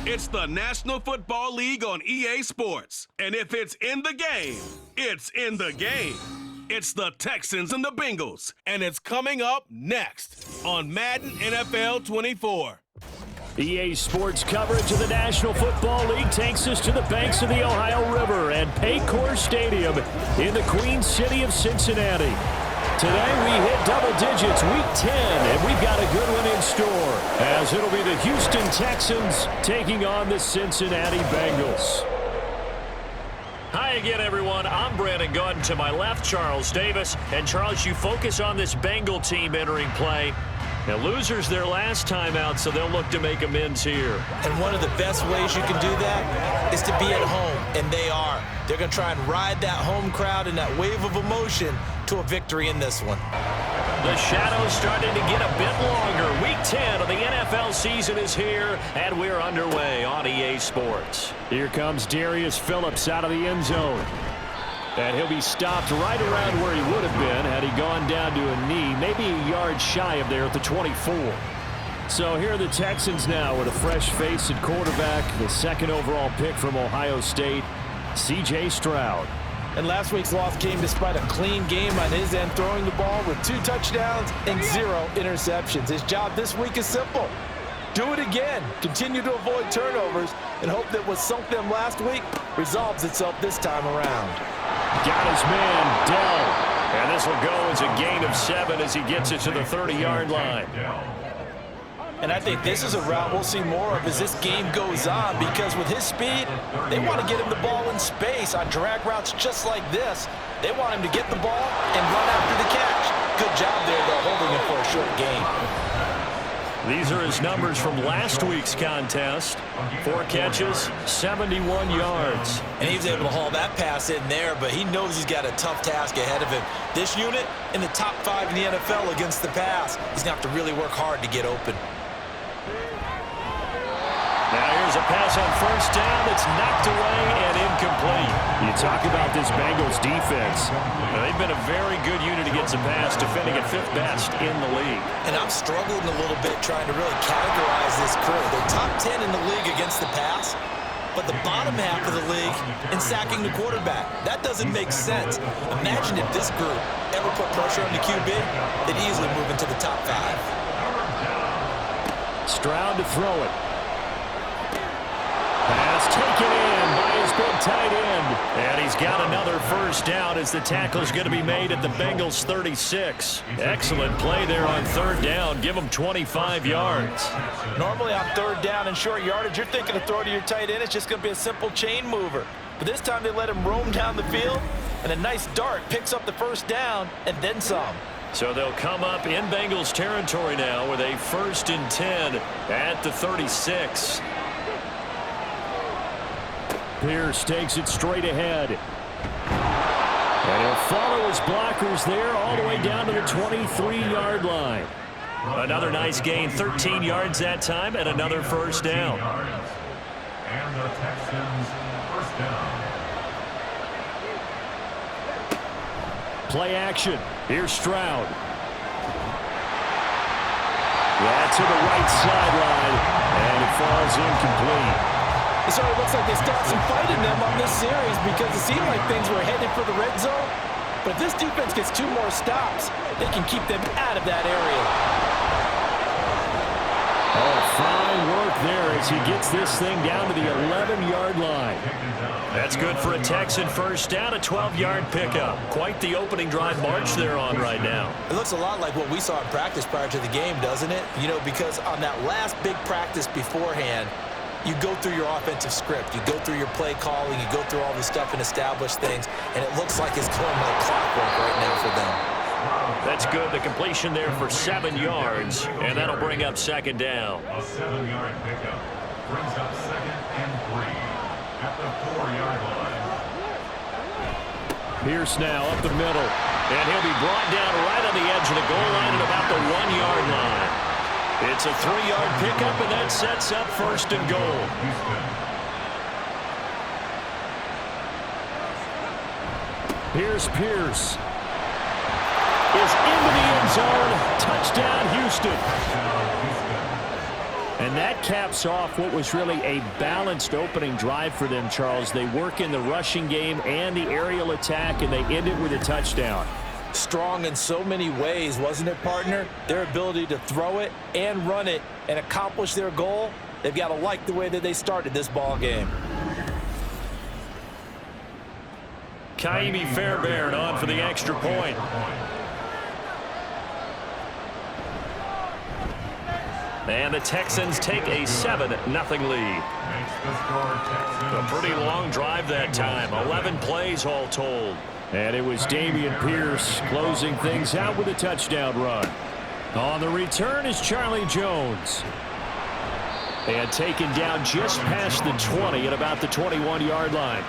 It's the National Football League on EA Sports. And if it's in the game, it's in the game. It's the Texans and the Bengals. And it's coming up next on Madden NFL 24. EA Sports coverage of the National Football League takes us to the banks of the Ohio River and Paycor Stadium in the Queen City of Cincinnati. Today we hit double digits, week 10, and we've got a good one in store, as it'll be the Houston Texans taking on the Cincinnati Bengals. Hi again, everyone. I'm Brandon Gordon. To my left, Charles Davis. And Charles, you focus on this Bengal team entering play. Now, losers their last time out, so they'll look to make amends here. And one of the best ways you can do that is to be at home, and they are. They're going to try and ride that home crowd and that wave of emotion to a victory in this one. The shadows starting to get a bit longer. Week 10 of the NFL season is here, and we're underway on EA Sports. Here comes Darius Phillips out of the end zone. And he'll be stopped right around where he would have been had he gone down to a knee, maybe a yard shy of there at the 24. So here are the Texans now with a fresh face at quarterback, the second overall pick from Ohio State, C.J. Stroud. And last week's loss came despite a clean game on his end, throwing the ball with 2 touchdowns and 0 interceptions. His job this week is simple. Do it again. Continue to avoid turnovers and hope that what sunk them last week resolves itself this time around. Got his man, Dell. And this will go as a gain of 7 as he gets it to the 30-yard line. And I think this is a route we'll see more of as this game goes on, because with his speed, they want to get him the ball in space on drag routes just like this. They want him to get the ball and run after the catch. Good job there, though, holding him for a short gain. These are his numbers from last week's contest. 4 catches, 71 yards. And he was able to haul that pass in there, but he knows he's got a tough task ahead of him. This unit in the top 5 in the NFL against the pass. He's going to have to really work hard to get open. Now here's a pass on first down that's knocked away and incomplete. You talk about this Bengals defense. Now, they've been a very good unit against the pass, defending at 5th best in the league. And I'm struggling a little bit trying to really categorize this crew. They're top 10 in the league against the pass, but the bottom half of the league in sacking the quarterback. That doesn't make sense. Imagine if this group ever put pressure on the QB, they'd easily move into the top 5. Stroud to throw it. Pass taken in by his big tight end. And he's got another first down as the tackle's going to be made at the Bengals 36. Excellent play there on 3rd down. Give him 25 yards. Normally on 3rd down and short yardage, you're thinking of throw to your tight end. It's just going to be a simple chain mover. But this time they let him roam down the field, and a nice dart picks up the first down and then some. So they'll come up in Bengals territory now with a 1st and 10 at the 36. Pierce takes it straight ahead. And he'll follow his blockers there all the way down to the 23-yard line. Another nice gain, 13 yards that time, and another first down. And the Texans first down. Play action. Here's Stroud. Yeah, to the right sideline, and it falls incomplete. It sort of looks like they still have some fight in them on this series, because it seemed like things were headed for the red zone. But if this defense gets 2 more stops, they can keep them out of that area. Oh, fine work there as he gets this thing down to the 11-yard line. That's good for a Texan first down, a 12-yard pickup. Quite the opening drive march they're on right now. It looks a lot like what we saw in practice prior to the game, doesn't it? You know, because on that last big practice beforehand, you go through your offensive script, you go through your play calling, you go through all this stuff and establish things, and it looks like it's going like clockwork right now for them. That's good. The completion there for 7 yards, and that'll bring up 2nd down. A 7-yard pickup brings up 2nd and 3 at the 4-yard line. Pierce now up the middle, and he'll be brought down right on the edge of the goal line at about the 1-yard line. It's a 3-yard pickup, and that sets up 1st and goal. Here's Pierce. Is into the end zone. Touchdown, Houston. And that caps off what was really a balanced opening drive for them, Charles. They work in the rushing game and the aerial attack, and they end it with a touchdown. Strong in so many ways, wasn't it, partner? Their ability to throw it and run it and accomplish their goal, they've got to like the way that they started this ball game. Kaimi Fairbairn on for the extra point. And the Texans take a 7-0 lead. A pretty long drive that time. 11 plays all told. And it was Dameon Pierce closing things out with a touchdown run. On the return is Charlie Jones. And taken down just past the 20 at about the 21-yard line.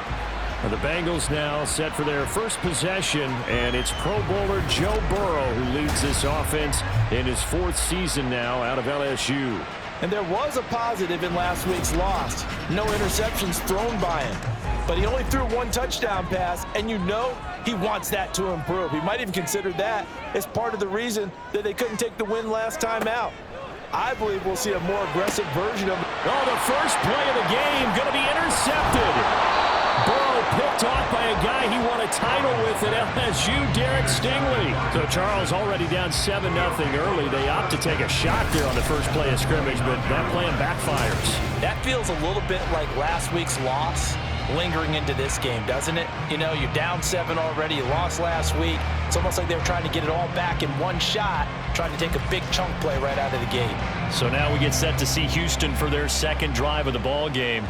And the Bengals now set for their first possession, and it's Pro Bowler Joe Burrow who leads this offense in his 4th season now out of LSU. And there was a positive in last week's loss. No interceptions thrown by him. But he only threw 1 touchdown pass, and you know he wants that to improve. He might even consider that as part of the reason that they couldn't take the win last time out. I believe we'll see a more aggressive version of it. Oh, the first play of the game going to be intercepted. Burrow picked off by a guy he won a title with at LSU, Derek Stingley. So Charles already down 7-0 early. They opt to take a shot there on the first play of scrimmage, but that plan backfires. That feels a little bit like last week's loss lingering into this game, doesn't it? You know, you're down 7 already. You lost last week. It's almost like they're trying to get it all back in one shot, trying to take a big chunk play right out of the gate. So now we get set to see Houston for their second drive of the ball game.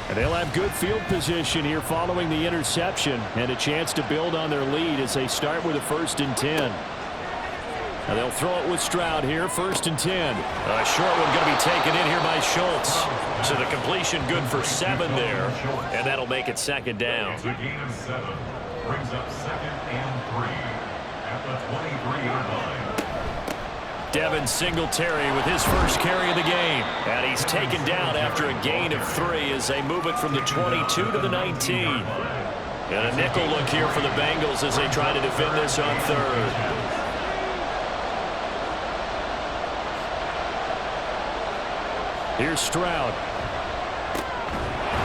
And they'll have good field position here following the interception and a chance to build on their lead as they start with a 1st and 10. And they'll throw it with Stroud here, 1st and 10. A short one going to be taken in here by Schultz. So the completion good for 7 there, and that'll make it 2nd down. It's a gain of 7. Brings up 2nd and 3 at the 23-yard line. Devin Singletary with his first carry of the game. And he's taken down after a gain of 3 as they move it from the 22 to the 19. And a nickel look here for the Bengals as they try to defend this on 3rd. Here's Stroud.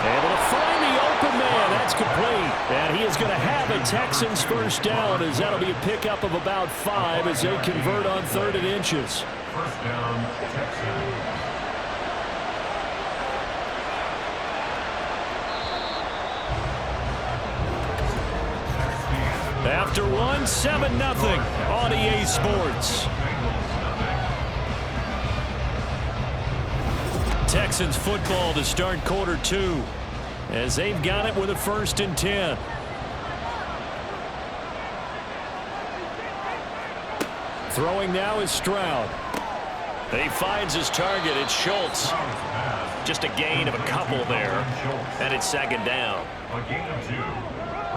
Able to find the open man. That's complete. And he is going to have a Texans first down as that'll be a pickup of about 5 as they convert on 3rd and inches. First down, Texans. After one, 7-0 on EA Sports. Texans football to start quarter 2 as they've got it with a 1st and 10. Throwing now is Stroud. He finds his target. It's Schultz. Just a gain of a couple there, and it's 2nd down. A gain of 2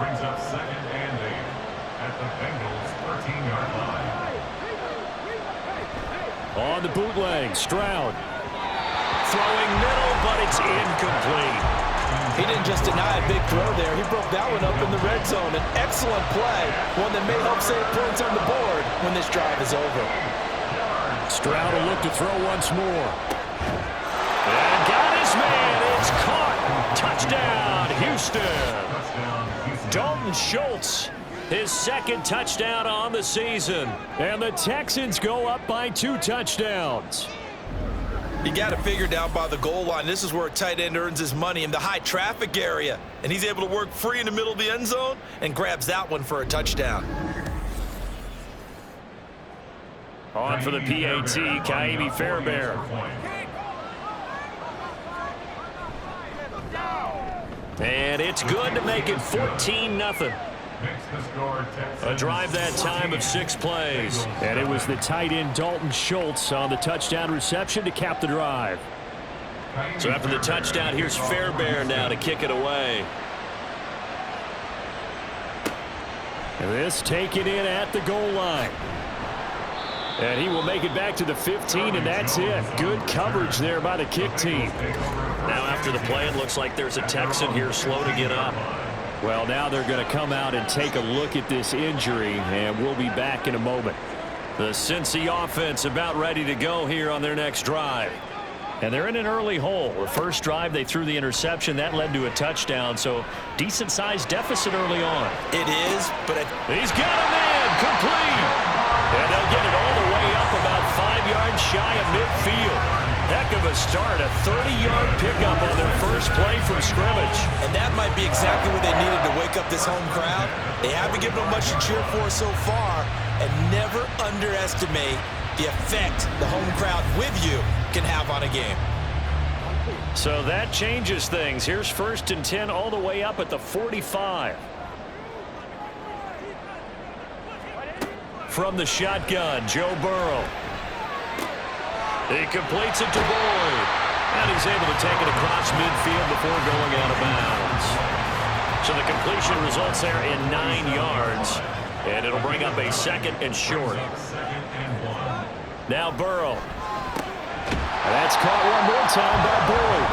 brings up 2nd and 8 at the Bengals 13-yard line. On the bootleg, Stroud. Throwing middle, but it's incomplete. He didn't just deny a big throw there. He broke that one up in the red zone. An excellent play, one that may help save points on the board when this drive is over. Stroud will look to throw once more. And got his man. It's caught. Touchdown, Houston. Dalton Schultz, his 2nd touchdown on the season. And the Texans go up by 2 touchdowns. You got to figure down by the goal line. This is where a tight end earns his money in the high traffic area. And he's able to work free in the middle of the end zone and grabs that one for a touchdown. On for the PAT, Kaimi Fairbairn. And it's good to make it 14-0. A drive that time of 6 plays. And it was the tight end Dalton Schultz on the touchdown reception to cap the drive. So after the touchdown, here's Fairbairn now to kick it away. And this taken in at the goal line. And he will make it back to the 15, and that's it. Good coverage there by the kick team. Now after the play, it looks like there's a Texan here slow to get up. Well, now they're going to come out and take a look at this injury, and we'll be back in a moment. The Cincy offense about ready to go here on their next drive. And they're in an early hole. The first drive, they threw the interception. That led to a touchdown, so decent-sized deficit early on. It is, but he's got him in, complete. And they'll get it all the way up about 5 yards shy of midfield. Heck of a start, a 30-yard pickup on their first play from scrimmage. And that might be exactly what they needed to wake up this home crowd. They haven't given them much to cheer for so far, and never underestimate the effect the home crowd with you can have on a game. So that changes things. Here's 1st and 10 all the way up at the 45. From the shotgun, Joe Burrow. He completes it to Boyd. And he's able to take it across midfield before going out of bounds. So the completion results there in 9 yards. And it'll bring up a 2nd and short. Now Burrow. That's caught one more time by Boyd.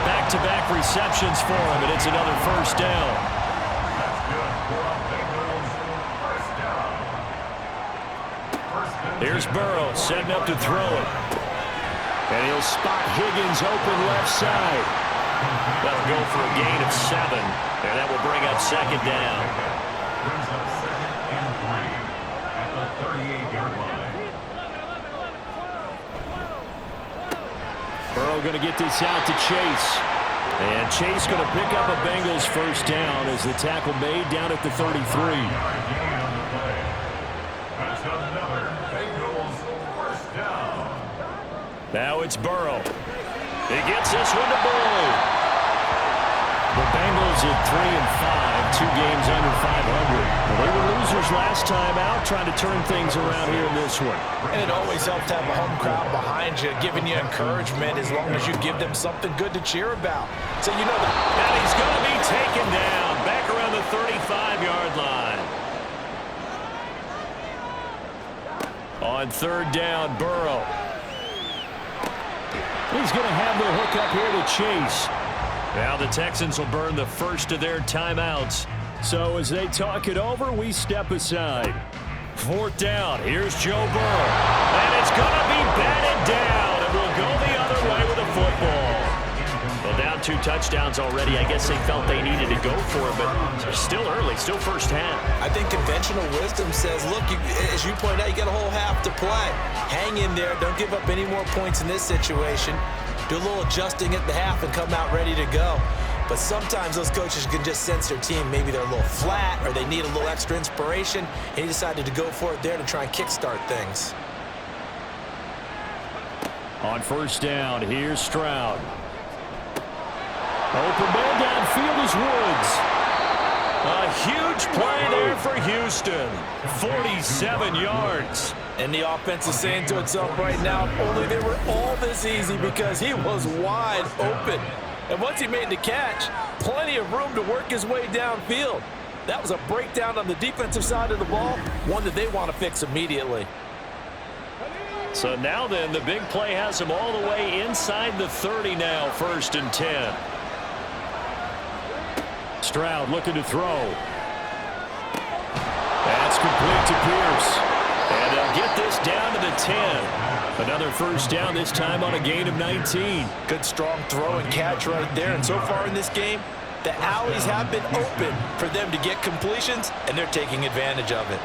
Back-to-back receptions for him, and it's another 1st down. Here's Burrow setting up to throw it. And he'll spot Higgins open left side. That'll go for a gain of 7, and that will bring up 2nd down. Brings up 2nd and 3 at the 38-yard line. Burrow going to get this out to Chase. And Chase going to pick up a Bengals 1st down as the tackle made down at the 33. That's another Bengals 1st down. Now it's Burrow. He gets this one to Boyd. The Bengals at 3-5, 2 games under 500. Well, they were losers last time out, trying to turn things around here in this one. And it always helps to have a home crowd behind you, giving you encouragement as long as you give them something good to cheer about. So you know that. And he's going to be taken down back around the 35-yard line. On 3rd down, Burrow. He's going to have the hook up here to Chase. Now the Texans will burn the first of their timeouts. So as they talk it over, we step aside. 4th down. Here's Joe Burrow. And it's going to be batted down. And we'll go the other way with the football. Well, down 2 touchdowns already. I guess they felt they needed to go for it, but still early, still first half. I think conventional wisdom says, look, as you point out, you got a whole half to play. Hang in there. Don't give up any more points in this situation. Do a little adjusting at the half and come out ready to go. But sometimes those coaches can just sense their team. Maybe they're a little flat or they need a little extra inspiration. And he decided to go for it there to try and kickstart things. On 1st down, here's Stroud. Open man downfield is Woods. A huge play there for Houston. 47 yards. And the offense is saying to itself right now, only they were all this easy because he was wide open. And once he made the catch, plenty of room to work his way downfield. That was a breakdown on the defensive side of the ball, one that they want to fix immediately. So now then, the big play has him all the way inside the 30 now, 1st and 10. Stroud looking to throw. That's complete to Pierce. And they'll get this down to the 10. Another 1st down, this time on a gain of 19. Good strong throw and catch right there. And so far in this game, the alleys have been open for them to get completions, and they're taking advantage of it.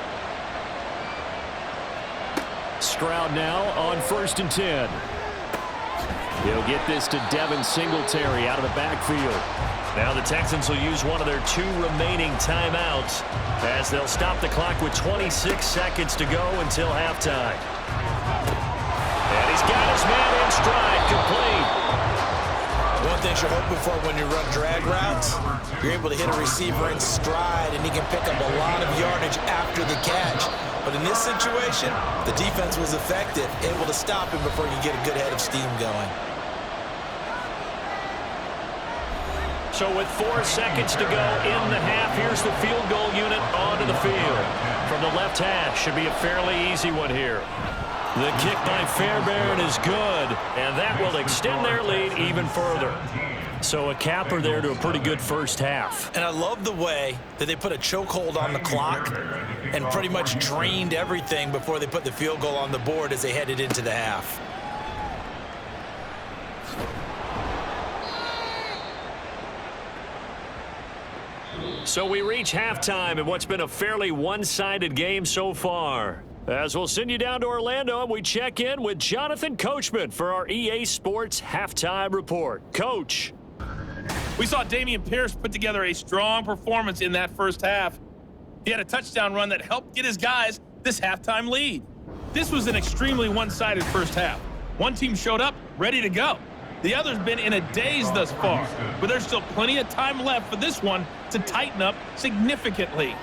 Stroud now on 1st and 10. He'll get this to Devin Singletary out of the backfield. Now the Texans will use one of their 2 remaining timeouts as they'll stop the clock with 26 seconds to go until halftime. And he's got his man in stride, complete. One thing you're hoping for when you run drag routes, you're able to hit a receiver in stride and he can pick up a lot of yardage after the catch. But in this situation, the defense was effective, able to stop him before you get a good head of steam going. So with 4 seconds to go in the half, here's the field goal unit onto the field. From the left hash, should be a fairly easy one here. The kick by Fairbairn is good, and that will extend their lead even further. So a capper there to a pretty good first half. And I love the way that they put a chokehold on the clock and pretty much drained everything before they put the field goal on the board as they headed into the half. So we reach halftime in what's been a fairly one-sided game so far. As we'll send you down to Orlando, and we check in with Jonathan Coachman for our EA Sports Halftime Report. Coach. We saw Dameon Pierce put together a strong performance in that first half. He had a touchdown run that helped get his guys this halftime lead. This was an extremely one-sided first half. One team showed up ready to go. The other's been in a daze thus far, but there's still plenty of time left for this one to tighten up significantly.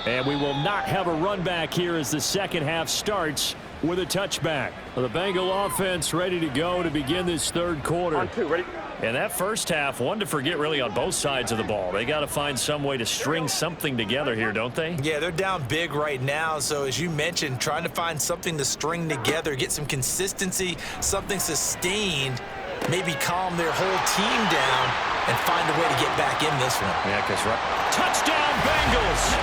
And we will not have a run back here as the second half starts with a touchback. The Bengal offense ready to go to begin this third quarter. On two, ready? And that first half, one to forget really on both sides of the ball. They got to find some way to string something together here, don't they? Yeah, they're down big right now. So as you mentioned, trying to find something to string together, get some consistency, something sustained, maybe calm their whole team down and find a way to get back in this one. Yeah, because touchdown Bengals!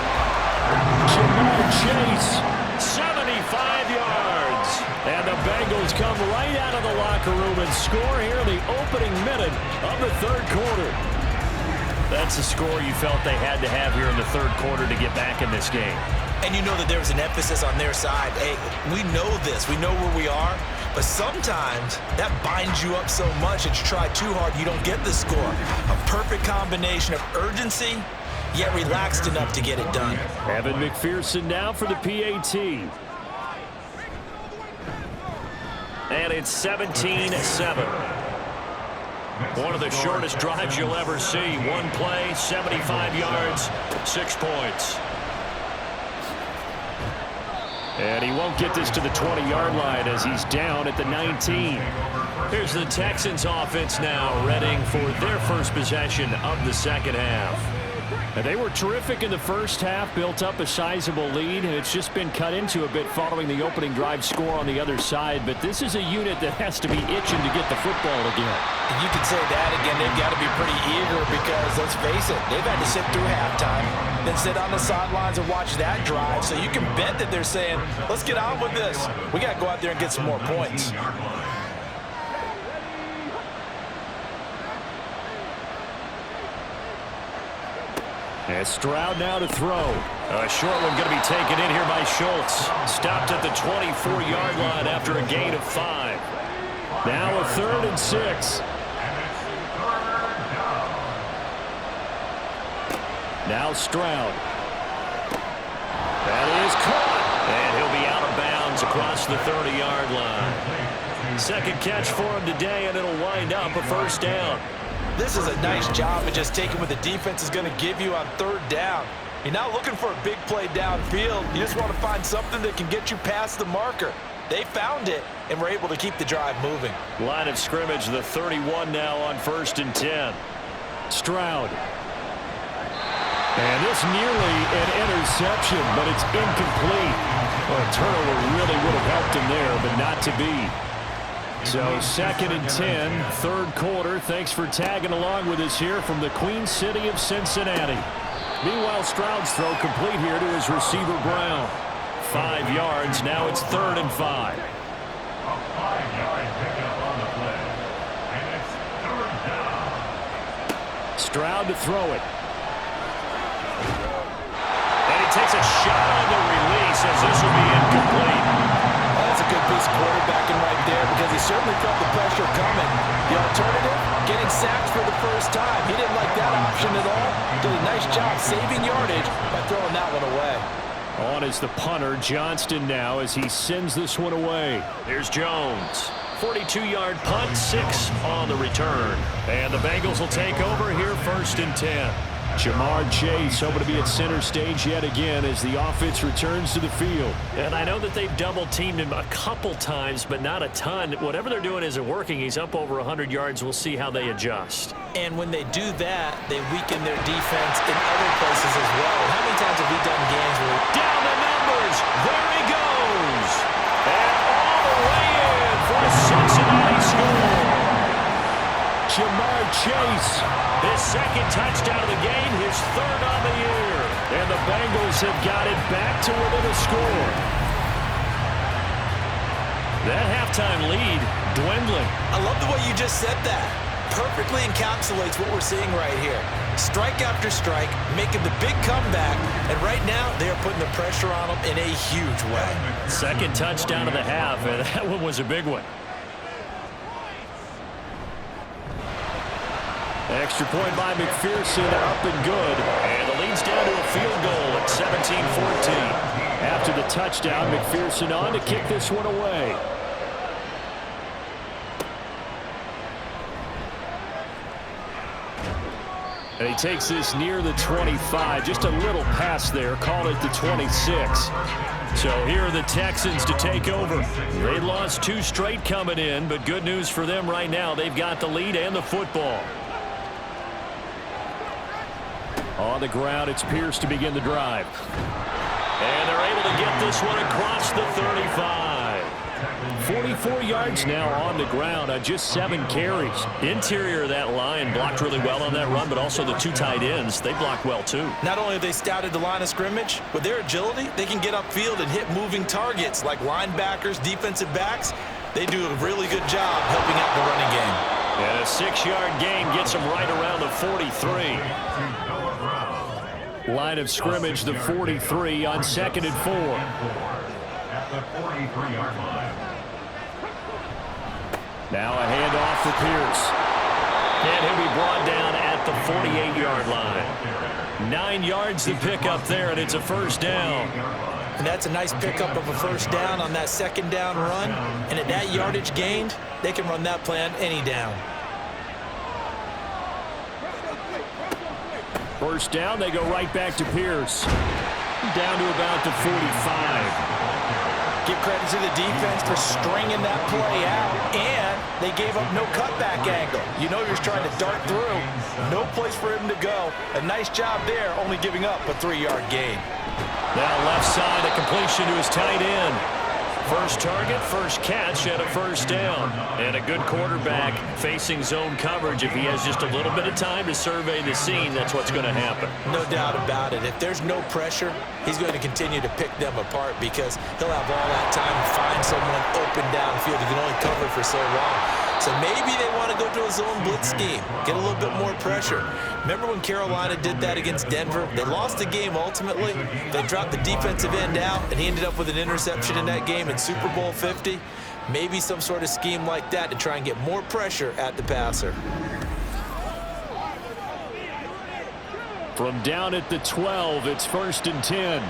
Jamar Chase, 75 yards. And the Bengals come right out of the locker room and score here in the opening minute of the third quarter. That's the score you felt they had to have here in the third quarter to get back in this game. And you know that there was an emphasis on their side. Hey, we know this. We know where we are. But sometimes that binds you up so much that you try too hard, you don't get the score. A perfect combination of urgency, yet relaxed enough to get it done. Evan McPherson now for the PAT. And it's 17-7. One of the shortest drives you'll ever see. One play, 75 yards, 6 points. And he won't get this to the 20-yard line as he's down at the 19. Here's the Texans offense now, readying for their first possession of the second half. And they were terrific in the first half, built up a sizable lead, and it's just been cut into a bit following the opening drive score on the other side. But this is a unit that has to be itching to get the football again. And you can say that again, they've got to be pretty eager because, let's face it, they've had to sit through halftime, then sit on the sidelines and watch that drive. So you can bet that they're saying, let's get on with this. We got to go out there and get some more points. And Stroud now to throw. A short one going to be taken in here by Schultz. Stopped at the 24-yard line after a gain of 5. Now a 3rd and 6. Now Stroud. That is caught. And he'll be out of bounds across the 30-yard line. Second catch for him today, and it'll wind up a first down. This is a nice job of just taking what the defense is going to give you on third down. You're not looking for a big play downfield. You just want to find something that can get you past the marker. They found it and were able to keep the drive moving. Line of scrimmage, the 31 now on 1st and 10. Stroud. And this nearly an interception, but it's incomplete. Well, a turnover really would have helped him there, but not to be. So 2nd and 10, third quarter. Thanks for tagging along with us here from the Queen City of Cincinnati. Meanwhile, Stroud's throw complete here to his receiver, Brown. 5 yards. Now it's 3rd and 5. A 5-yard pickup on the play. And it's 3rd down. Stroud to throw it. And he takes a shot on the release as this will be incomplete. That's a good piece of quarterbacking right there because he certainly felt the pressure coming. The alternative, getting sacked for the first time. He didn't like that option at all. Did a nice job saving yardage by throwing that one away. On is the punter, Johnston now, as he sends this one away. Here's Jones. 42-yard punt, 6 on the return. And the Bengals will take over here 1st and 10. Jamar Chase hoping to be at center stage yet again as the offense returns to the field. And I know that they've double-teamed him a couple times, but not a ton. Whatever they're doing isn't working. He's up over 100 yards. We'll see how they adjust. And when they do that, they weaken their defense in other places as well. How many times have we done games where... Down the numbers. There he goes. And all the way in for a Cincinnati score. Jamar Chase, his 2nd touchdown of the game, his 3rd on the year. And the Bengals have got it back to within a score. That halftime lead dwindling. I love the way you just said that. Perfectly encapsulates what we're seeing right here. strike after strike, making the big comeback, and right now they are putting the pressure on them in a huge way. Second touchdown of the half, and that one was a big one. Extra point by McPherson, up and good. And the lead's down to a field goal at 17-14. After the touchdown, McPherson on to kick this one away. And he takes this near the 25. Just a little pass there. Called it the 26. So here are the Texans to take over. They lost 2 straight coming in, but good news for them right now. They've got the lead and the football. On the ground, it's Pierce to begin the drive. And they're able to get this one across the 35. 44 yards now on the ground on just 7 carries. Interior of that line blocked really well on that run, but also the 2 tight ends, they blocked well too. Not only have they scouted the line of scrimmage, with their agility, they can get upfield and hit moving targets like linebackers, defensive backs. They do a really good job helping out the running game. And a 6-yard gain gets them right around the 43. Line of scrimmage, the 43 on 2nd and 4. At the 43-yard line. Now a handoff for Pierce. And he'll be brought down at the 48-yard line. 9 yards to pick up there, and it's a first down. And that's a nice pickup of a first down on that 2nd down run. And at that yardage gained, they can run that play on any down. First down, they go right back to Pierce. Down to about the 45. Give credit to the defense for stringing that play out, and they gave up no cutback angle. You know you're trying to dart through. No place for him to go. A nice job there, only giving up a 3-yard gain. Now left side, a completion to his tight end. First target, first catch, and a first down. And a good quarterback facing zone coverage. If he has just a little bit of time to survey the scene, that's what's going to happen. No doubt about it. If there's no pressure, he's going to continue to pick them apart because he'll have all that time to find someone open downfield. He can only cover for so long. So maybe they want to go to a zone blitz scheme, get a little bit more pressure. Remember when Carolina did that against Denver? They lost the game ultimately. They dropped the defensive end out, and he ended up with an interception in that game in Super Bowl 50. Maybe some sort of scheme like that to try and get more pressure at the passer. From down at the 12, it's 1st and 10.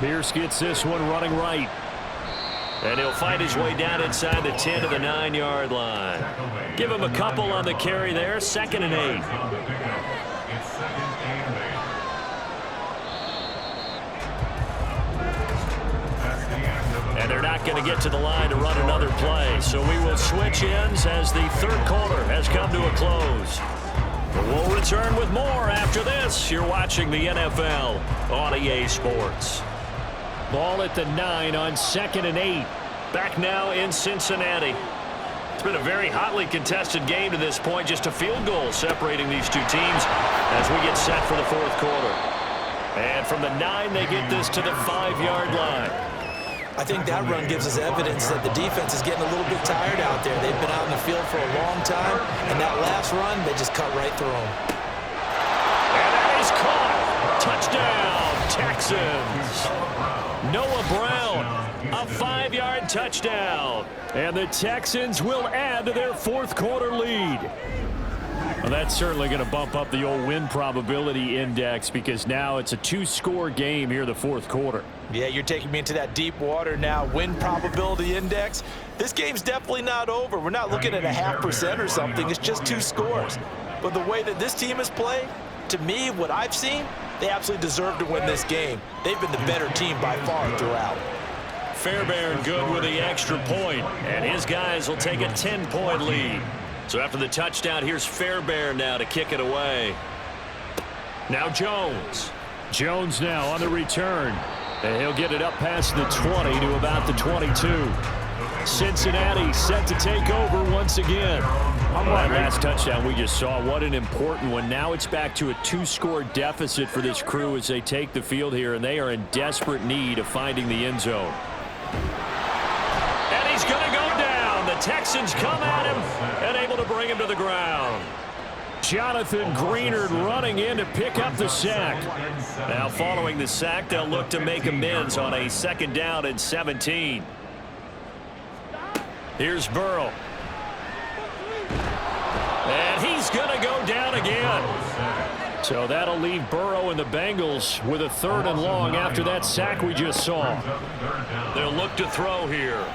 Pierce gets this one running right. And he'll fight his way down inside the 10 to the 9-yard line. Give him a couple on the carry there. 2nd and 8. And they're not going to get to the line to run another play. So we will switch ends as the 3rd quarter has come to a close. We'll return with more after this. You're watching the NFL on EA Sports. Ball at the 9 on 2nd and 8. Back now in Cincinnati. It's been a very hotly contested game to this point. Just a field goal separating these two teams as we get set for the 4th quarter. And from the 9, they get this to the 5-yard line. I think that run gives us evidence that the defense is getting a little bit tired out there. They've been out in the field for a long time, and that last run, they just cut right through them. And that is caught. Touchdown, Texans. Noah Brown, a 5-yard touchdown. And the Texans will add to their 4th quarter lead. Well, that's certainly going to bump up the old win probability index because now it's a 2-score game here in the 4th quarter. Yeah, you're taking me into that deep water now. Win probability index. This game's definitely not over. We're not looking at a 0.5% or something. It's just 2 scores. But the way that this team has played, to me, what I've seen, they absolutely deserve to win this game. They've been the better team by far throughout. Fairbairn good with the extra point, and his guys will take a 10-point lead. So after the touchdown, here's Fairbairn now to kick it away. Now Jones. Jones now on the return. And he'll get it up past the 20 to about the 22. Cincinnati set to take over once again. That last touchdown we just saw, what an important one. Now it's back to a 2-score deficit for this crew as they take the field here, and they are in desperate need of finding the end zone. And he's going to go down. The Texans come at him and able to bring him to the ground. Jonathan Greenard running in to pick up the sack. Now following the sack, they'll look to make amends on a 2nd down and 17. Here's Burrow. And he's going to go down again. So that'll leave Burrow and the Bengals with a 3rd and long after that sack we just saw. They'll look to throw here.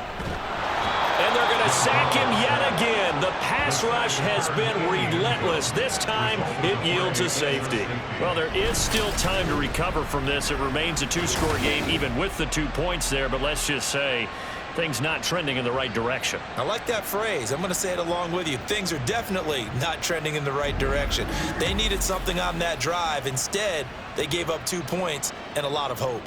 And they're going to sack him yet again. The pass rush has been relentless. This time, it yields a safety. Well, there is still time to recover from this. It remains a 2-score game even with the 2 points there. But let's just say things not trending in the right direction. I like that phrase. I'm going to say it along with you. Things are definitely not trending in the right direction. They needed something on that drive. Instead, they gave up 2 points and a lot of hope.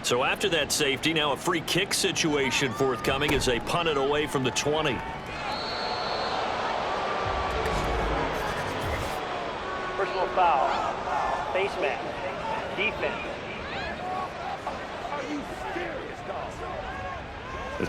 So after that safety, now a free kick situation forthcoming as they punt it away from the 20. Personal foul. Face mask. Defense.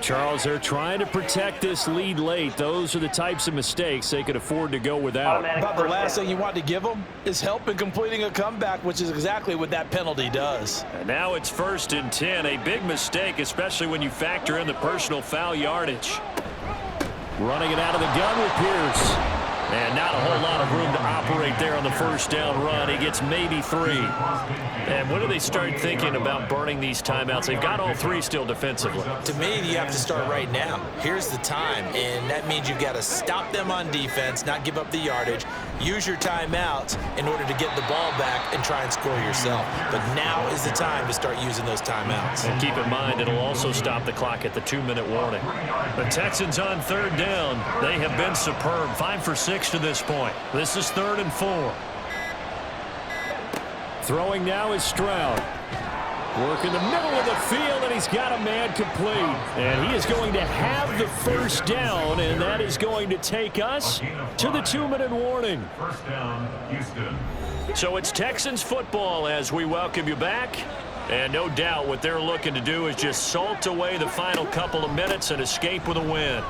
Charles, they're trying to protect this lead late. Those are the types of mistakes they could afford to go without. About the last thing you want to give them is help in completing a comeback, which is exactly what that penalty does. And now it's 1st and 10. A big mistake, especially when you factor in the personal foul yardage. Running it out of the gun with Pierce. And not a whole lot of room to operate there on the 1st down run. He gets maybe 3. And when do they start thinking about burning these timeouts? They've got all 3 still defensively. To me, you have to start right now. Here's the time, and that means you've got to stop them on defense, not give up the yardage, use your timeouts in order to get the ball back and try and score yourself. But now is the time to start using those timeouts. And keep in mind, it'll also stop the clock at the 2-minute warning. The Texans on 3rd down. They have been superb. 5 for 6 to this point. This is 3rd and 4. Throwing now is Stroud. Work in the middle of the field, and he's got a man complete. And he is going to have the 1st down, and that is going to take us to the 2-minute warning. 1st down, Houston. So it's Texans football as we welcome you back. And no doubt what they're looking to do is just salt away the final couple of minutes and escape with a win.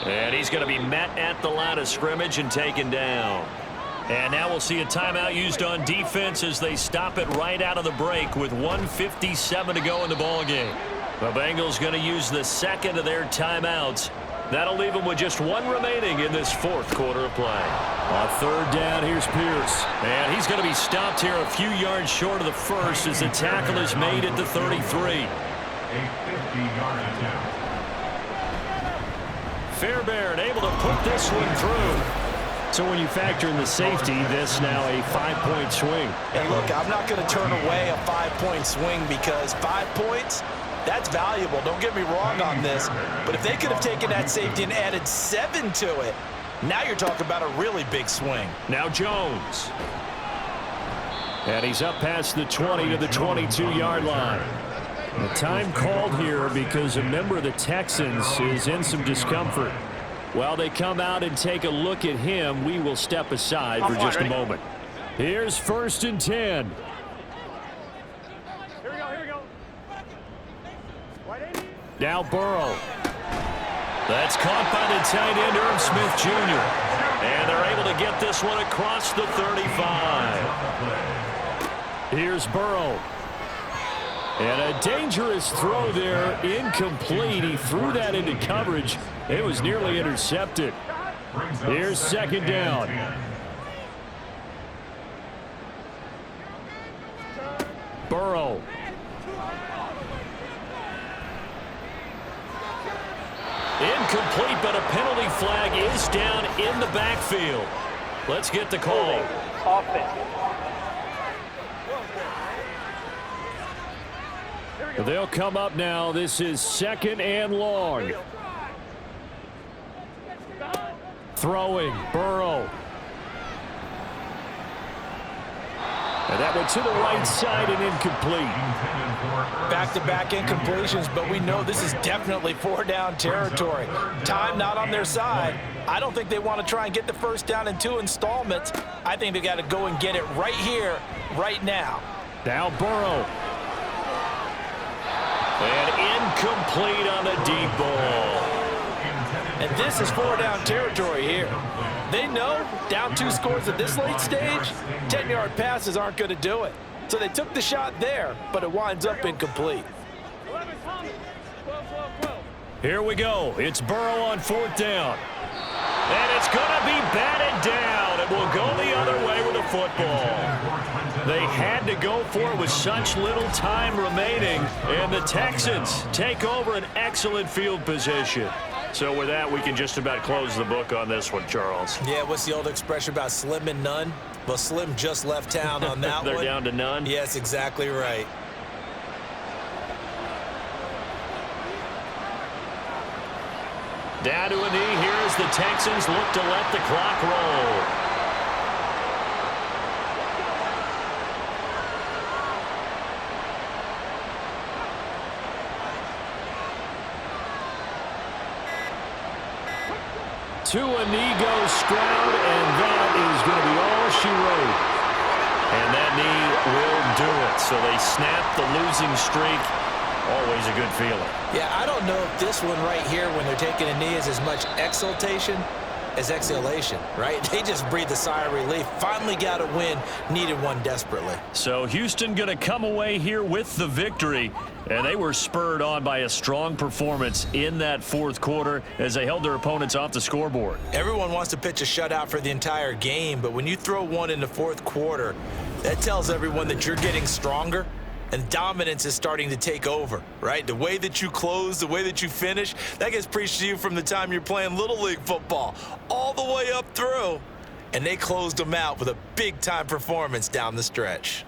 And he's going to be met at the line of scrimmage and taken down. And now we'll see a timeout used on defense as they stop it right out of the break with 1:57 to go in the ballgame. The Bengals going to use the 2nd of their timeouts. That'll leave them with just 1 remaining in this 4th quarter of play. On 3rd down, here's Pierce. And he's going to be stopped here a few yards short of the 1st as the tackle is made at the 33. A 50-yard attempt. Fairbairn able to put this one through. So when you factor in the safety, this now a 5-point swing. And look, I'm not going to turn away a 5-point swing because 5 points, that's valuable. Don't get me wrong on this. But if they could have taken that safety and added 7 to it, now you're talking about a really big swing. Now Jones. And he's up past the 20 to the 22-yard line. The time called here because a member of the Texans is in some discomfort. While they come out and take a look at him, we will step aside for just a moment. Here's 1st and 10. Here we go. Now Burrow. That's caught by the tight end, Irv Smith Jr. And they're able to get this one across the 35. Here's Burrow. And a dangerous throw there, incomplete. He threw that into coverage. It was nearly intercepted. Here's 2nd down. Burrow. Incomplete, but a penalty flag is down in the backfield. Let's get the call. Offense. They'll come up now. This is 2nd and long. Throwing, Burrow. And that went to the right side and incomplete. Back-to-back incompletions, but we know this is definitely 4-down territory. Time not on their side. I don't think they want to try and get the 1st down in 2 installments. I think they got to go and get it right here, right now. Now Burrow. And incomplete on the deep ball. And this is 4-down territory here. They know down 2 scores at this late stage, 10-yard passes aren't going to do it. So they took the shot there, but it winds up incomplete. Here we go. It's Burrow on 4th down. And it's going to be batted down. It will go the other way with the football. They had to go for it with such little time remaining. And the Texans take over an excellent field position. So with that, we can just about close the book on this one, Charles. Yeah, what's the old expression about slim and none? Well, Slim just left town on that They're one. down to none? Yes, exactly right. Down to a knee here as the Texans look to let the clock roll. To a knee goes Stroud, and that is going to be all she wrote. And that knee will do it. So they snap the losing streak. Always a good feeling. Yeah, I don't know if this one right here, when they're taking a knee, is as much exultation as exhalation, right? They just breathe a sigh of relief. Finally got a win. Needed one desperately. So Houston going to come away here with the victory. And they were spurred on by a strong performance in that 4th quarter as they held their opponents off the scoreboard. Everyone wants to pitch a shutout for the entire game, but when you throw one in the 4th quarter, that tells everyone that you're getting stronger. And dominance is starting to take over, right? The way that you close, the way that you finish, that gets preached to you from the time you're playing Little League football all the way up through. And they closed them out with a big-time performance down the stretch.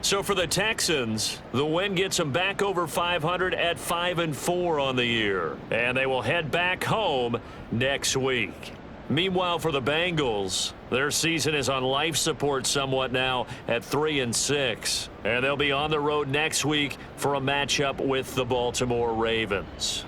So for the Texans, the win gets them back over 500 at 5-4 on the year. And they will head back home next week. Meanwhile, for the Bengals, their season is on life support somewhat now at 3-6. And they'll be on the road next week for a matchup with the Baltimore Ravens.